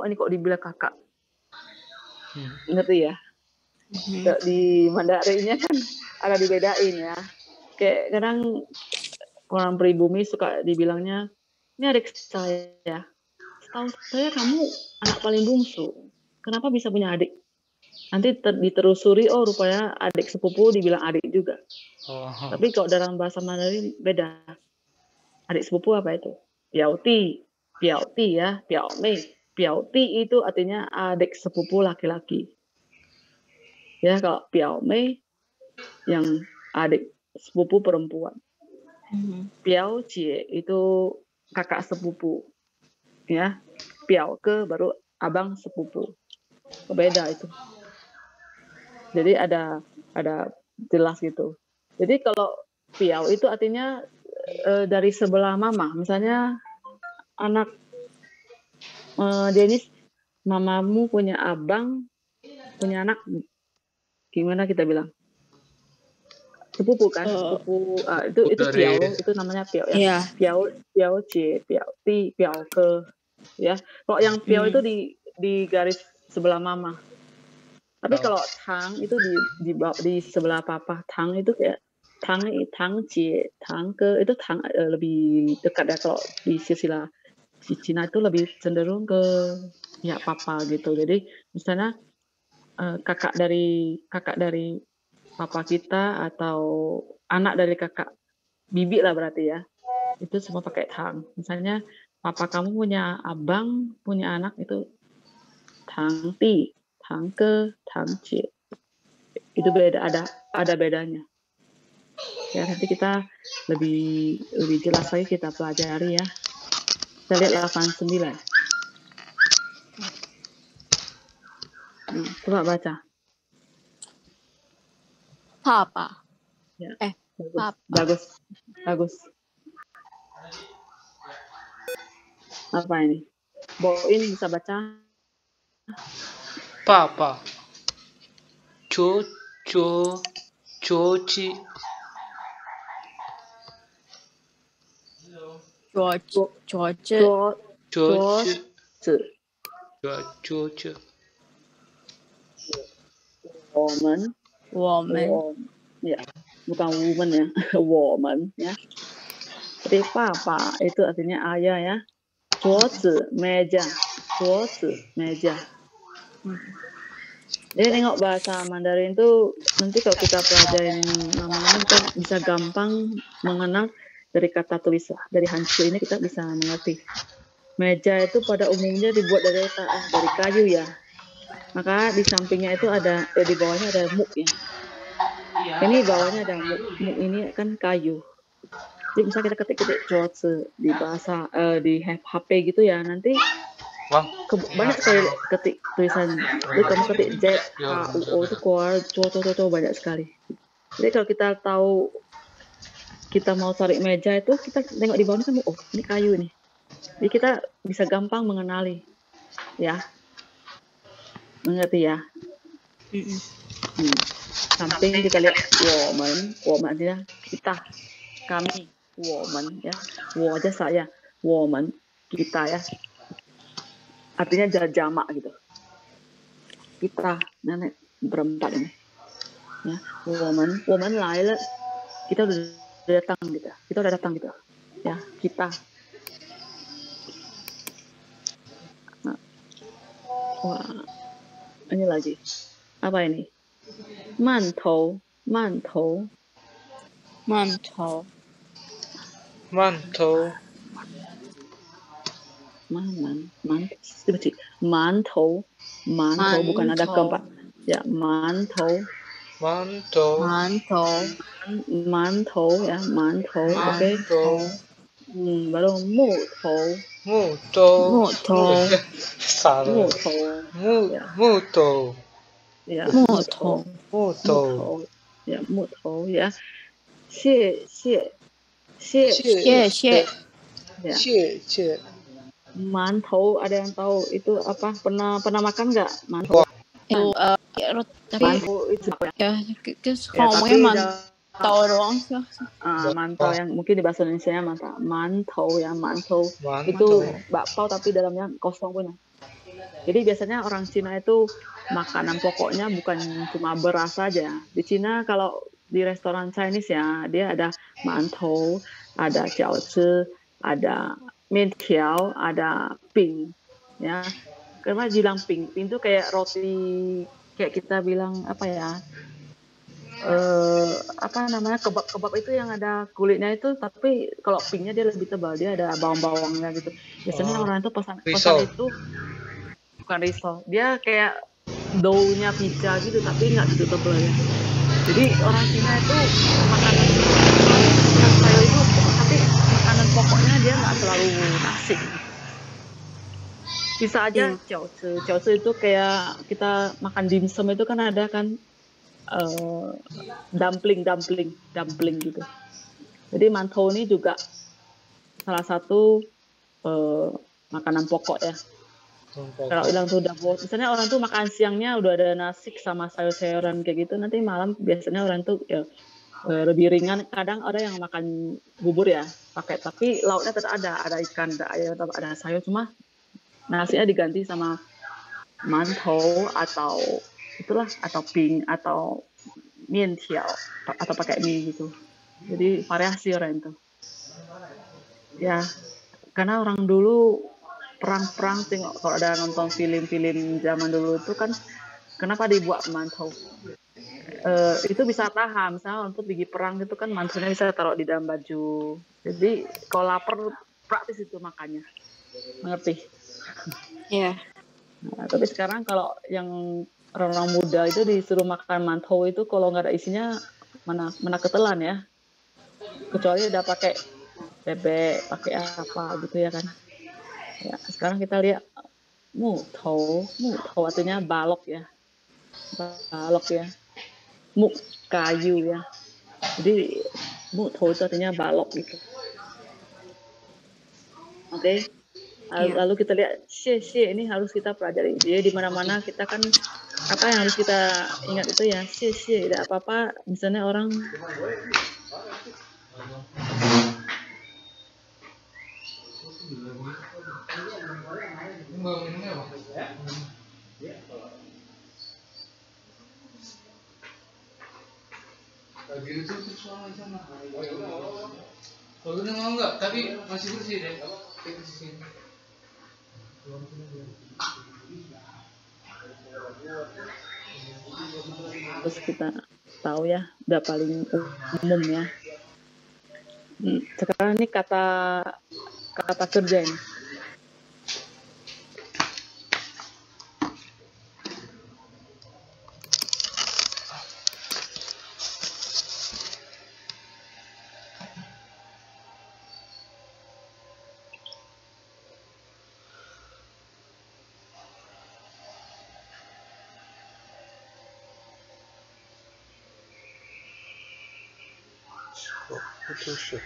ini kok dibilang kakak. Ngerti ya? Di Mandarinnya kan agak dibedain ya. Kayak kadang orang pribumi suka dibilangnya, ini adik saya. Setahu saya kamu anak paling bungsu. Kenapa bisa punya adik? Nanti diterusuri, oh rupanya adik sepupu dibilang adik juga. Tapi kalau dalam bahasa Mandarin beda. Adik sepupu apa itu? Piauti ya, piaomei. Piauti itu artinya adik sepupu laki-laki. Ya, kalau piaomei yang adik sepupu perempuan. Piaucie itu kakak sepupu. Ya, piauke baru abang sepupu. Beda itu. Jadi ada jelas gitu. Jadi kalau piau itu artinya dari sebelah mama. Misalnya anak Denis, mamamu punya abang, punya anak, gimana kita bilang? Sepupu kan? Sepupu. Itu piau, itu namanya piau ya. Piau cie, piau ti, piau ke. Ya. Kalau yang piau itu di garis sebelah mama. Tapi kalau tang itu di sebelah papa. Tang itu kayak tang cie, tang ke itu tang lebih dekat ya. Kalau di silsilah si Cina itu lebih cenderung ke ya papa gitu. Jadi misalnya kakak dari papa kita atau anak dari kakak bibi lah berarti ya. Itu semua pakai tang. Misalnya papa kamu punya abang, punya anak itu tang ti, tang ke, tang cie. Itu beda, ada bedanya. Ya nanti kita lebih jelas lagi kita pelajari ya. Kita lihat 89. Coba baca. Papa. Ya. Bagus. Bagus. Apa ini? Boin bisa baca? Papa. Coci. Woman. Ya, bukan woman ya. Woman ya. Jadi papa itu artinya ayah ya. Cuozi, meja. Jadi tengok bahasa Mandarin itu nanti kalau kita pelajarin lama-lama kita bisa gampang mengenal dari kata tulisan. Dari Hanchu ini kita bisa mengerti. Meja itu pada umumnya dibuat dari kayu ya. Maka di sampingnya itu ada di bawahnya ada muk ya. Ini bawahnya ada muk. Muk ini kan kayu. Jadi misalnya kita ketik-ketik cuozi di bahasa di HP gitu ya, nanti banyak sekali ketik tulisan. Jadi kamu ketik Z, H, U, O itu keluar cowo banyak sekali. Jadi kalau kita tahu kita mau cari meja itu, kita tengok di bawahnya kan, oh ini kayu nih. Jadi kita bisa gampang mengenali, ya. Mengerti ya? Samping kita lihat woman artinya kita, kami, woman ya. Wo aja saya, woman kita ya. Artinya jamak gitu. Kita nenek berempat ini. Ya, woman lain kita udah datang gitu. Ya, kita. Nah. Wah. Ini lagi. Apa ini? Mantou. Mantou. Bukan ada keempat. Ya, mantou. Ya, mantou. Oke. Baru mutou. Ya, mutou. Ya, mutou ya. Xie. Ya. Mantou ada yang tahu itu apa? Pernah makan nggak mantou? Mantou itu ya ngomongnya mantau doang sih. Mantau yang mungkin di bahasa Indonesia mantau ya, mantau itu bakpao tapi dalamnya kosong punya. Jadi biasanya orang Cina itu makanan pokoknya bukan cuma beras saja. Di Cina kalau di restoran Chinese ya, dia ada mantou, ada jiaozi, ada mientiao, ada ping. Ya, karena bilang ping itu kayak roti, kayak kita bilang apa ya? Apa namanya, kebab itu yang ada kulitnya itu, tapi kalau pingnya dia lebih tebal, dia ada bawang-bawangnya gitu. Biasanya orang itu pesan itu bukan risol, dia kayak doughnya pizza gitu, tapi nggak gitu tebal ya. Jadi orang Cina itu makanan yang saya itu, tapi makanan pokoknya dia nggak selalu nasi. Bisa aja jiaozi itu kayak kita makan dimsum itu kan ada kan dumpling gitu. Jadi mantou ini juga salah satu makanan pokok ya. Kalau bilang tuh udah bos, misalnya orang tuh makan siangnya udah ada nasi sama sayur-sayuran kayak gitu, nanti malam biasanya orang tuh ya lebih ringan. Kadang ada yang makan bubur ya pakai, tapi lauknya tetap ada ikan, ada ayam, ada sayur, cuma nasinya diganti sama mantou atau itulah, atau ping atau mientiao atau pakai mie gitu. Jadi variasi orang itu. Ya, karena orang dulu perang-perang, tengok kalau ada nonton film-film zaman dulu itu kan, kenapa dibuat mantou? Itu bisa tahan, misalnya untuk pergi perang itu kan mantounya bisa taruh di dalam baju. Jadi kalau lapar praktis itu makannya, mengerti? Iya. Nah, tapi sekarang kalau yang orang-orang muda itu disuruh makan mantou itu, kalau nggak ada isinya mana ketelan ya. Kecuali udah pakai bebek, pakai apa gitu ya kan. Ya, sekarang kita lihat mutou artinya balok ya. Muk kayu ya. Jadi mutou itu artinya balok gitu. Oke. Lalu kita lihat xie ini harus kita pelajari. Jadi di mana-mana kita kan apa yang harus kita ingat itu ya xie. Tidak apa-apa misalnya orang Kalau mau enggak, tapi masih bersih deh. Terus kita tahu ya, udah paling umum ya. Sekarang ini kata kerja ini. Putus.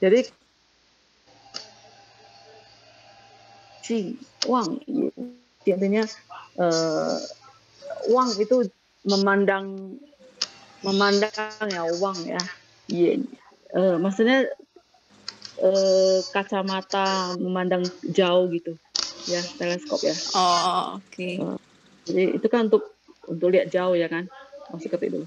Jadi uang intinya uang itu memandang ya uang ya. Maksudnya kacamata memandang jauh gitu ya, teleskop ya. Oh, oke. Jadi itu kan untuk lihat jauh ya kan, seperti itu.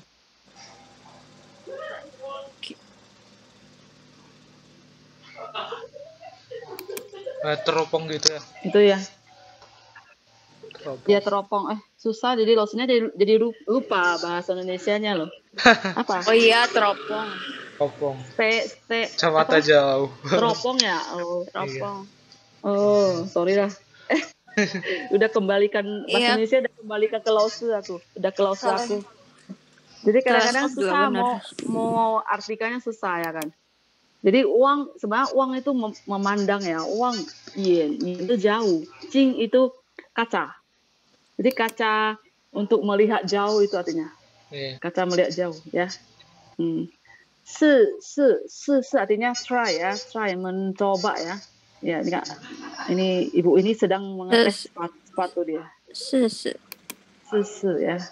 Teropong gitu ya. Itu ya. Ya teropong. Susah, jadi maksudnya jadi lupa bahasa Indonesianya loh. Apa? Oh iya, teropong. Kacamata jauh. Teropong ya. Oh, teropong. Iya. Oh, sorry lah. Udah kembalikan bahasa Indonesia, udah kembalikan ke Lause aku. Jadi kadang-kadang susah mau artikannya susah ya kan. Jadi sebenarnya uang itu memandang ya, uang yen itu jauh, jing itu kaca. Jadi kaca untuk melihat jauh itu artinya. Kaca melihat jauh ya. Artinya try mencoba ya. Ya, ini ibu ini sedang mengetes sepatu dia. Se ya.